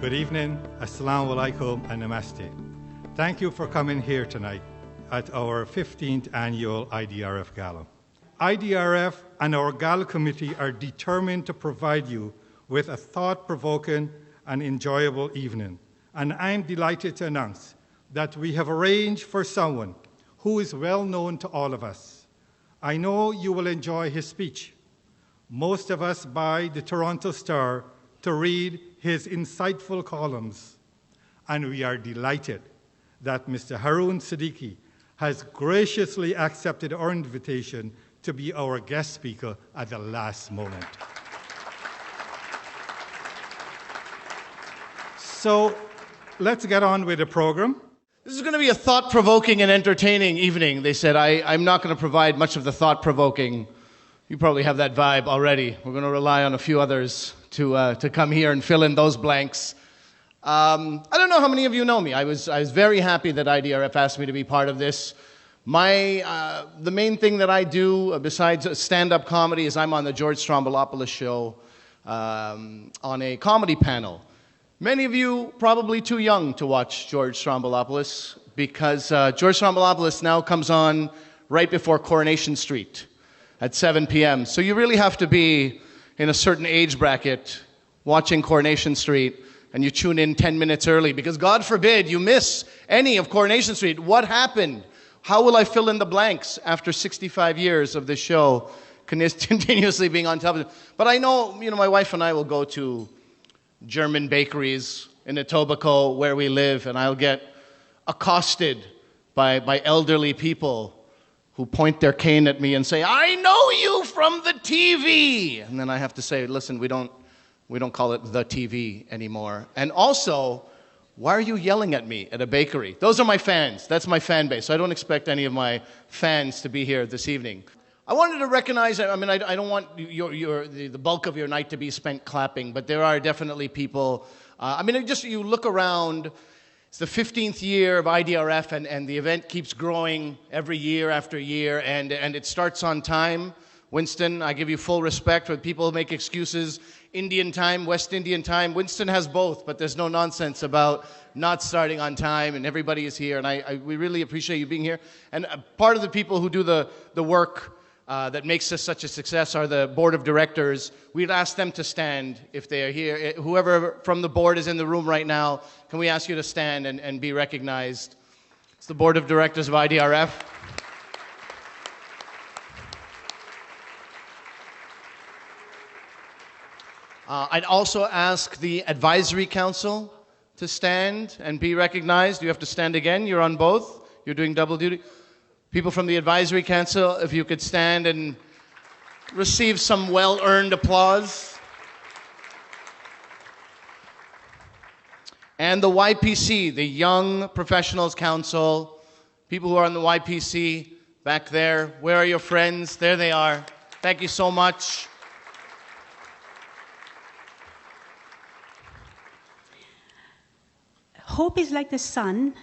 Good evening, Assalamu alaikum and Namaste. Thank you for coming here tonight at our 15th Annual IDRF Gala. IDRF and our Gala Committee are determined to provide you with a thought-provoking and enjoyable evening. And I'm delighted to announce that we have arranged for someone who is well known to all of us. I know you will enjoy his speech. Most of us buy the Toronto Star to read his insightful columns, and we are delighted that Mr. Haroon Siddiqui has graciously accepted our invitation to be our guest speaker at the last moment. So let's get on with the program. This is going to be a thought-provoking and entertaining evening. They said I'm not going to provide much of the thought-provoking. You probably have that vibe already. We're going to rely on a few others to come here and fill in those blanks. I don't know how many of you know me. I was very happy that IDRF asked me to be part of this. The main thing that I do, besides stand-up comedy, is I'm on the George Stroumboulopoulos show on a comedy panel. Many of you probably too young to watch George Stroumboulopoulos because George Stroumboulopoulos now comes on right before Coronation Street at 7 p.m. So you really have to be in a certain age bracket watching Coronation Street, and you tune in 10 minutes early because God forbid you miss any of Coronation Street. What happened? How will I fill in the blanks after 65 years of this show continuously being on television? But I know, my wife and I will go to German bakeries in Etobicoke where we live, and I'll get accosted by elderly people who point their cane at me and say, "I know you from the TV." And then I have to say, listen, we don't call it the TV anymore. And also, why are you yelling at me at a bakery? Those are my fans. That's my fan base. So I don't expect any of my fans to be here this evening. I wanted to recognize, I don't want the bulk of your night to be spent clapping, but there are definitely people, you look around. It's the 15th year of IDRF, and the event keeps growing every year after year, and it starts on time. Winston, I give you full respect when people make excuses. Indian time, West Indian time. Winston has both, but there's no nonsense about not starting on time, and everybody is here, and we really appreciate you being here. And part of the people who do the work that makes this such a success are the board of directors. We'd ask them to stand if they are here. Whoever from the board is in the room right now, can we ask you to stand and be recognized? It's the board of directors of IDRF. I'd also ask the advisory council to stand and be recognized. You have to stand again. You're on both. You're doing double duty. People from the advisory council, if you could stand and receive some well-earned applause. And the YPC, the Young Professionals Council, people who are on the YPC back there. Where are your friends? There they are. Thank you so much. Hope is like the sun.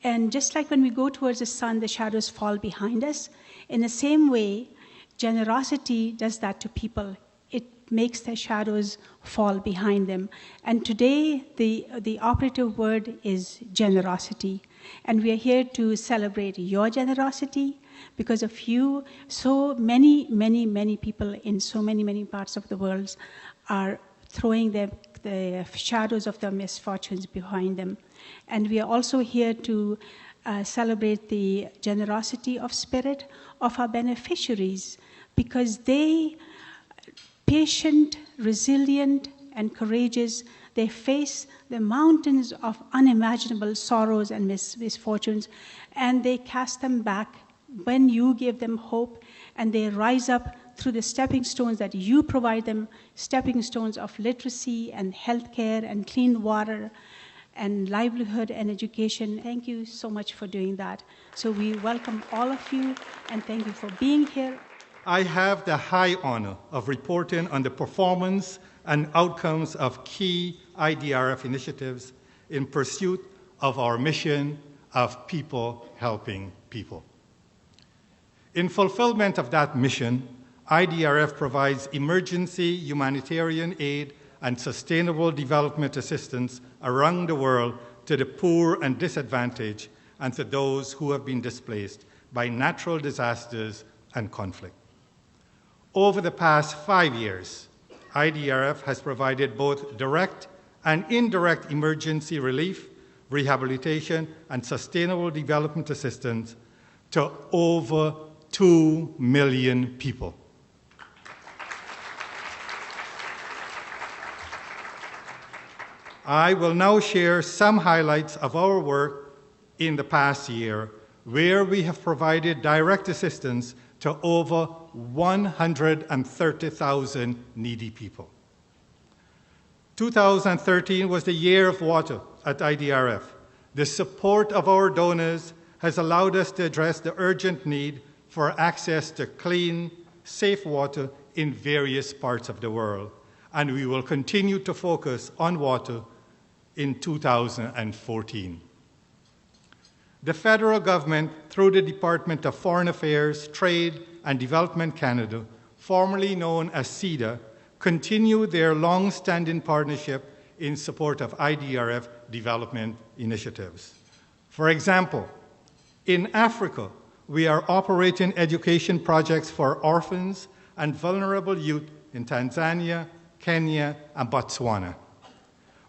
And just like when we go towards the sun, the shadows fall behind us. In the same way, generosity does that to people. It makes their shadows fall behind them. And today, the operative word is generosity. And we are here to celebrate your generosity. Because of you, so many, many, many people in so many, many parts of the world are throwing the shadows of their misfortunes behind them. And we are also here to celebrate the generosity of spirit of our beneficiaries, because they, patient, resilient, and courageous, they face the mountains of unimaginable sorrows and misfortunes, and they cast them back when you give them hope, and they rise up through the stepping stones that you provide them, stepping stones of literacy and healthcare and clean water and livelihood and education. Thank you so much for doing that. So we welcome all of you, and thank you for being here. I have the high honor of reporting on the performance and outcomes of key IDRF initiatives in pursuit of our mission of people helping people. In fulfillment of that mission, IDRF provides emergency humanitarian aid and sustainable development assistance around the world to the poor and disadvantaged and to those who have been displaced by natural disasters and conflict. Over the past 5 years, IDRF has provided both direct and indirect emergency relief, rehabilitation, and sustainable development assistance to over 2 million people. I will now share some highlights of our work in the past year, where we have provided direct assistance to over 130,000 needy people. 2013 was the year of water at IDRF. The support of our donors has allowed us to address the urgent need for access to clean, safe water in various parts of the world, and we will continue to focus on water in 2014. The federal government, through the Department of Foreign Affairs, Trade and Development Canada, formerly known as CEDA, continue their long-standing partnership in support of IDRF development initiatives. For example, in Africa, we are operating education projects for orphans and vulnerable youth in Tanzania, Kenya, and Botswana.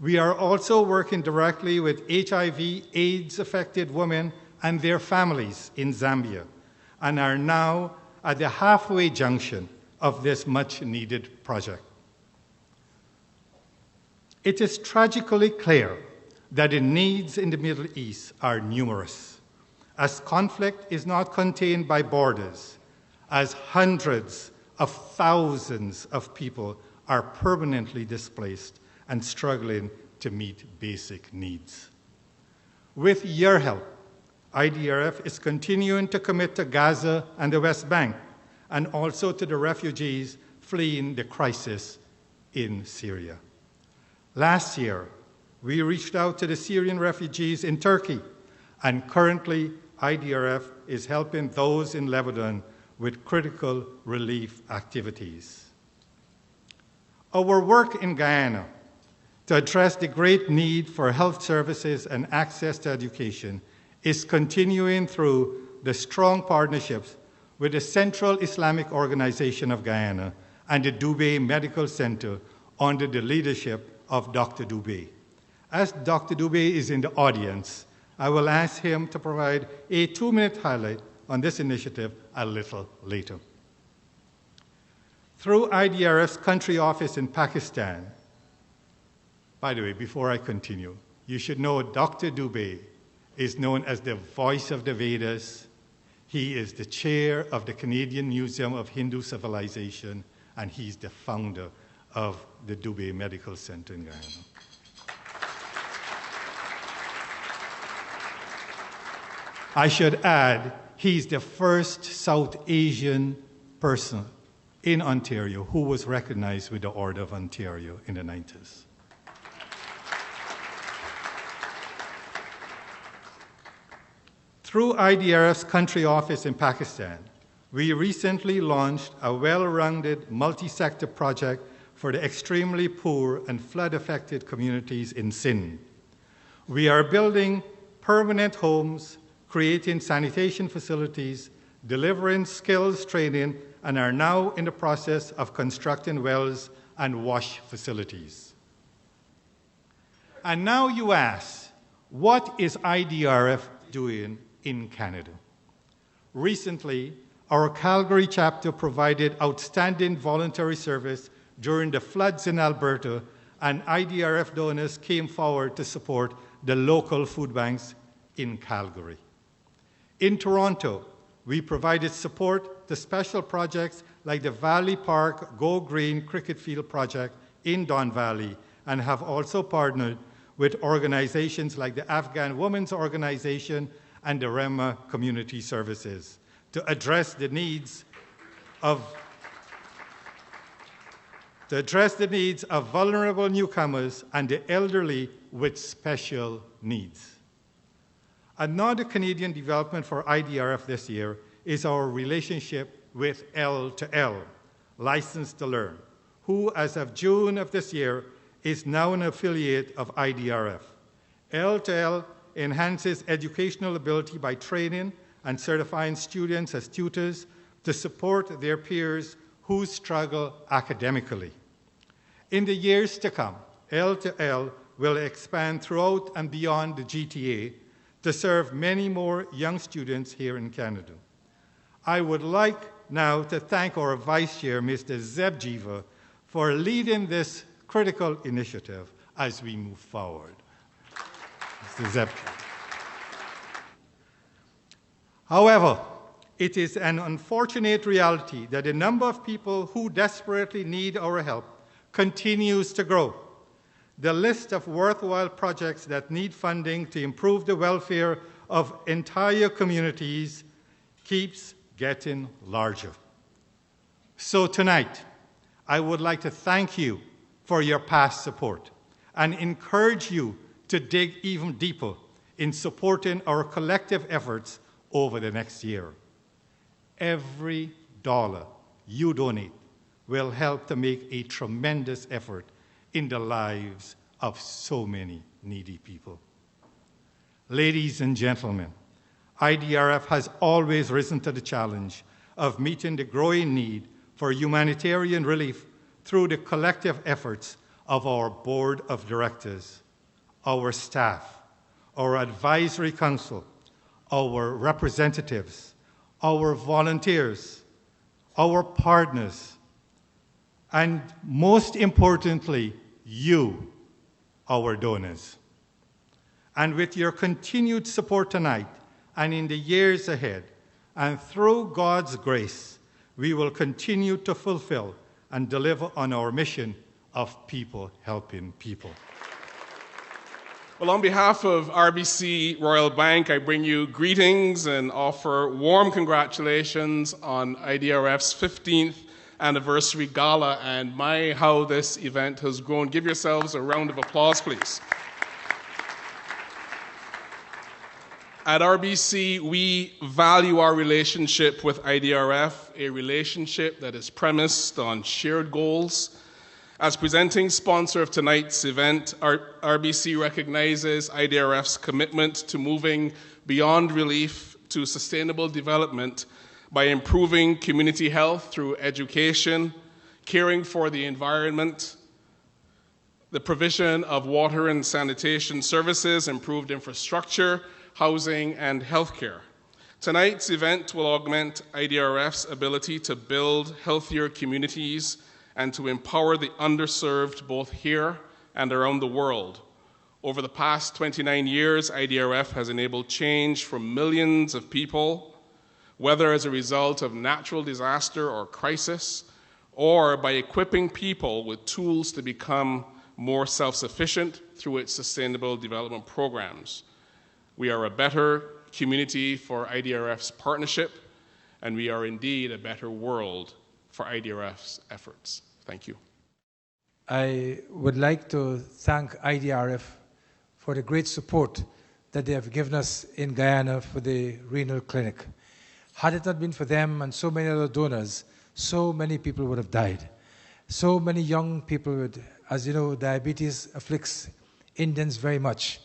We are also working directly with HIV/AIDS-affected women and their families in Zambia, and are now at the halfway junction of this much-needed project. It is tragically clear that the needs in the Middle East are numerous, as conflict is not contained by borders, as hundreds of thousands of people are permanently displaced and struggling to meet basic needs. With your help, IDRF is continuing to commit to Gaza and the West Bank, and also to the refugees fleeing the crisis in Syria. Last year, we reached out to the Syrian refugees in Turkey, and currently IDRF is helping those in Lebanon with critical relief activities. Our work in Guyana to address the great need for health services and access to education is continuing through the strong partnerships with the Central Islamic Organization of Guyana and the Dubé Medical Center under the leadership of Dr. Dubé. As Dr. Dubé is in the audience, I will ask him to provide a 2-minute highlight on this initiative a little later. Through IDRF's country office in Pakistan, by the way, before I continue, you should know Dr. Dubé is known as the voice of the Vedas. He is the chair of the Canadian Museum of Hindu Civilization, and he's the founder of the Dubé Medical Center in Guyana. I should add, he's the first South Asian person in Ontario who was recognized with the Order of Ontario in the 90s. Through IDRF's country office in Pakistan, we recently launched a well-rounded multi-sector project for the extremely poor and flood-affected communities in Sindh. We are building permanent homes, creating sanitation facilities, delivering skills training, and are now in the process of constructing wells and wash facilities. And now you ask, what is IDRF doing in Canada? Recently, our Calgary chapter provided outstanding voluntary service during the floods in Alberta, and IDRF donors came forward to support the local food banks in Calgary. In Toronto, we provided support to special projects like the Valley Park Go Green Cricket Field project in Don Valley, and have also partnered with organizations like the Afghan Women's Organization and the Rema Community Services to address the needs of vulnerable newcomers and the elderly with special needs. Another Canadian development for IDRF this year is our relationship with L2L, License to Learn, who, as of June of this year, is now an affiliate of IDRF. L2L enhances educational ability by training and certifying students as tutors to support their peers who struggle academically. In the years to come, L2L will expand throughout and beyond the GTA to serve many more young students here in Canada. I would like now to thank our Vice Chair, Mr. Zeb Jiva, for leading this critical initiative as we move forward. Mr. Zeb. However, it is an unfortunate reality that the number of people who desperately need our help continues to grow. The list of worthwhile projects that need funding to improve the welfare of entire communities keeps getting larger. So tonight, I would like to thank you for your past support and encourage you to dig even deeper in supporting our collective efforts over the next year. Every dollar you donate will help to make a tremendous effort in the lives of so many needy people. Ladies and gentlemen, IDRF has always risen to the challenge of meeting the growing need for humanitarian relief through the collective efforts of our board of directors, our staff, our advisory council, our representatives, our volunteers, our partners, and most importantly, you, our donors. And with your continued support tonight and in the years ahead, and through God's grace, we will continue to fulfill and deliver on our mission of people helping people. Well, on behalf of RBC Royal Bank, I bring you greetings and offer warm congratulations on IDRF's 15th anniversary gala, and my, how this event has grown. Give yourselves a round of applause, please. At RBC, we value our relationship with IDRF, a relationship that is premised on shared goals. As presenting sponsor of tonight's event, RBC recognizes IDRF's commitment to moving beyond relief to sustainable development by improving community health through education, caring for the environment, the provision of water and sanitation services, improved infrastructure, housing, and healthcare. Tonight's event will augment IDRF's ability to build healthier communities and to empower the underserved both here and around the world. Over the past 29 years, IDRF has enabled change for millions of people, whether as a result of natural disaster or crisis, or by equipping people with tools to become more self-sufficient through its sustainable development programs. We are a better community for IDRF's partnership, and we are indeed a better world for IDRF's efforts. Thank you. I would like to thank IDRF for the great support that they have given us in Guyana for the renal clinic. Had it not been for them and so many other donors, so many people would have died. So many young people would, as you know, diabetes afflicts Indians very much.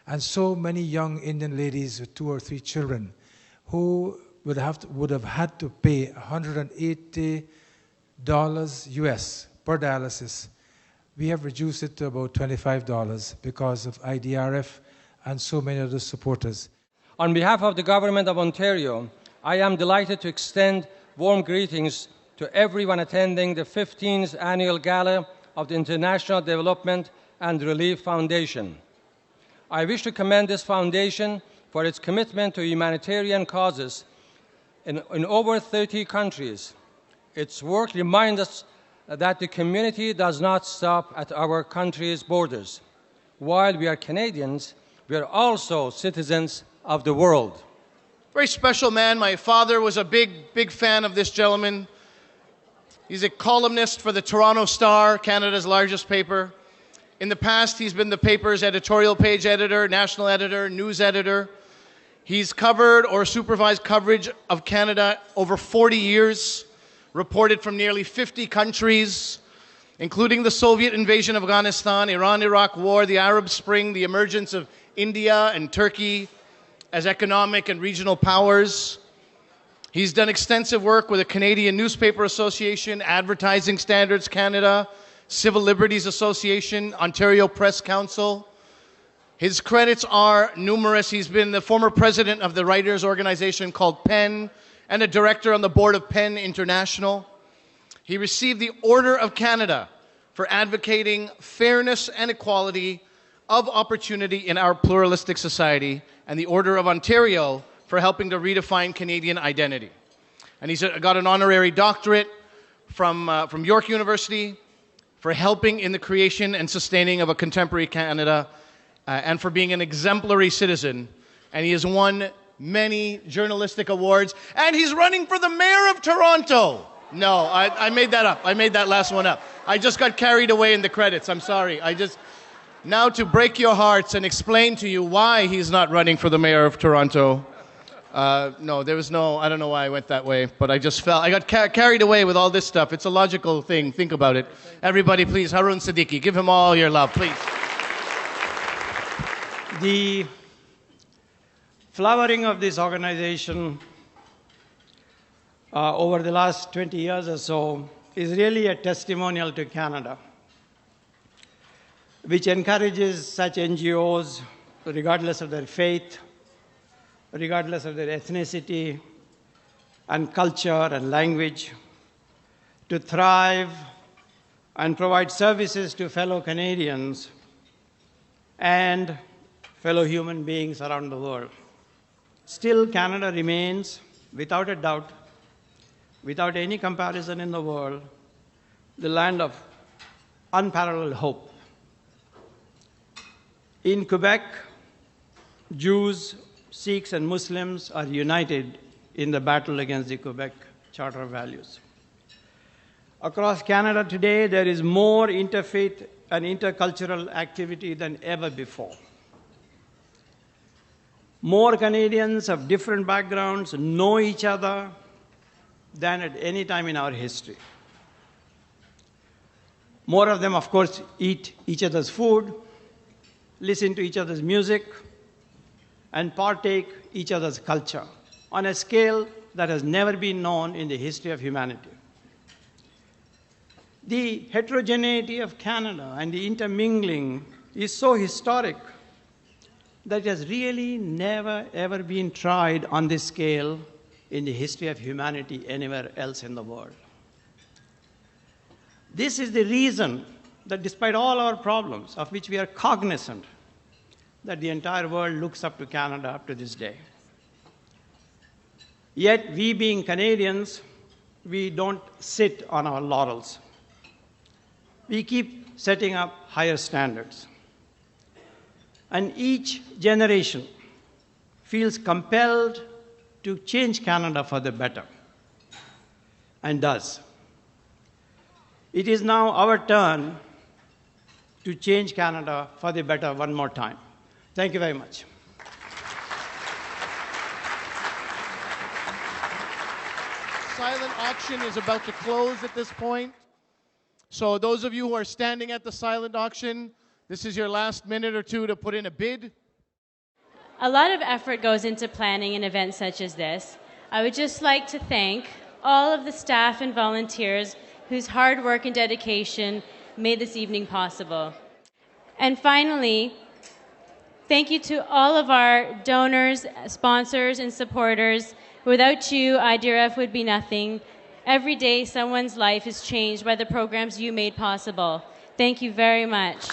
And so many young Indian ladies with 2 or 3 children who would have had to pay $180 US per dialysis. We have reduced it to about $25 because of IDRF and so many other supporters. On behalf of the Government of Ontario, I am delighted to extend warm greetings to everyone attending the 15th Annual Gala of the International Development and Relief Foundation. I wish to commend this foundation for its commitment to humanitarian causes in over 30 countries. Its work reminds us that the community does not stop at our country's borders. While we are Canadians, we are also citizens of the world. Very special man. My father was a big fan of this gentleman. He's a columnist for the Toronto Star, Canada's largest paper. In the past, he's been the paper's editorial page editor, national editor, news editor. He's covered or supervised coverage of Canada over 40 years, reported from nearly 50 countries. including the Soviet invasion of Afghanistan, Iran-Iraq war, the Arab Spring, the emergence of India and Turkey as economic and regional powers. He's done extensive work with the Canadian Newspaper Association, Advertising Standards Canada, Civil Liberties Association, Ontario Press Council. His credits are numerous. He's been the former president of the writers' organization called PEN and a director on the board of PEN International. He received the Order of Canada for advocating fairness and equality of opportunity in our pluralistic society, and the Order of Ontario for helping to redefine Canadian identity. And he's got an honorary doctorate from York University for helping in the creation and sustaining of a contemporary Canada, and for being an exemplary citizen. And he has won many journalistic awards, and he's running for the mayor of Toronto. No, I made that up. I made that last one up. I just got carried away in the credits. I'm sorry. Now to break your hearts and explain to you why he's not running for the mayor of Toronto. No, there was no, I don't know why I went that way, but I got carried away with all this stuff. It's a logical thing. Think about it. Everybody, please, Harun Siddiqui, give him all your love, please. The flowering of this organization over the last 20 years or so is really a testimonial to Canada, which encourages such NGOs, regardless of their faith, regardless of their ethnicity and culture and language, to thrive and provide services to fellow Canadians and fellow human beings around the world. Still, Canada remains, without a doubt, without any comparison in the world, the land of unparalleled hope. In Quebec, Jews, Sikhs, and Muslims are united in the battle against the Quebec Charter of Values. Across Canada today, there is more interfaith and intercultural activity than ever before. More Canadians of different backgrounds know each other than at any time in our history. More of them, of course, eat each other's food, listen to each other's music, and partake each other's culture on a scale that has never been known in the history of humanity. The heterogeneity of Canada and the intermingling is so historic that it has really never, ever been tried on this scale in the history of humanity anywhere else in the world. This is the reason that despite all our problems, of which we are cognizant, that the entire world looks up to Canada up to this day. Yet, we being Canadians, we don't sit on our laurels. We keep setting up higher standards. And each generation feels compelled to change Canada for the better, and does. It is now our turn to change Canada for the better one more time. Thank you very much. Silent auction is about to close at this point. So those of you who are standing at the silent auction, this is your last minute or two to put in a bid. A lot of effort goes into planning an event such as this. I would just like to thank all of the staff and volunteers whose hard work and dedication made this evening possible. And finally, thank you to all of our donors, sponsors, and supporters. Without you, IDRF would be nothing. Every day, someone's life is changed by the programs you made possible. Thank you very much.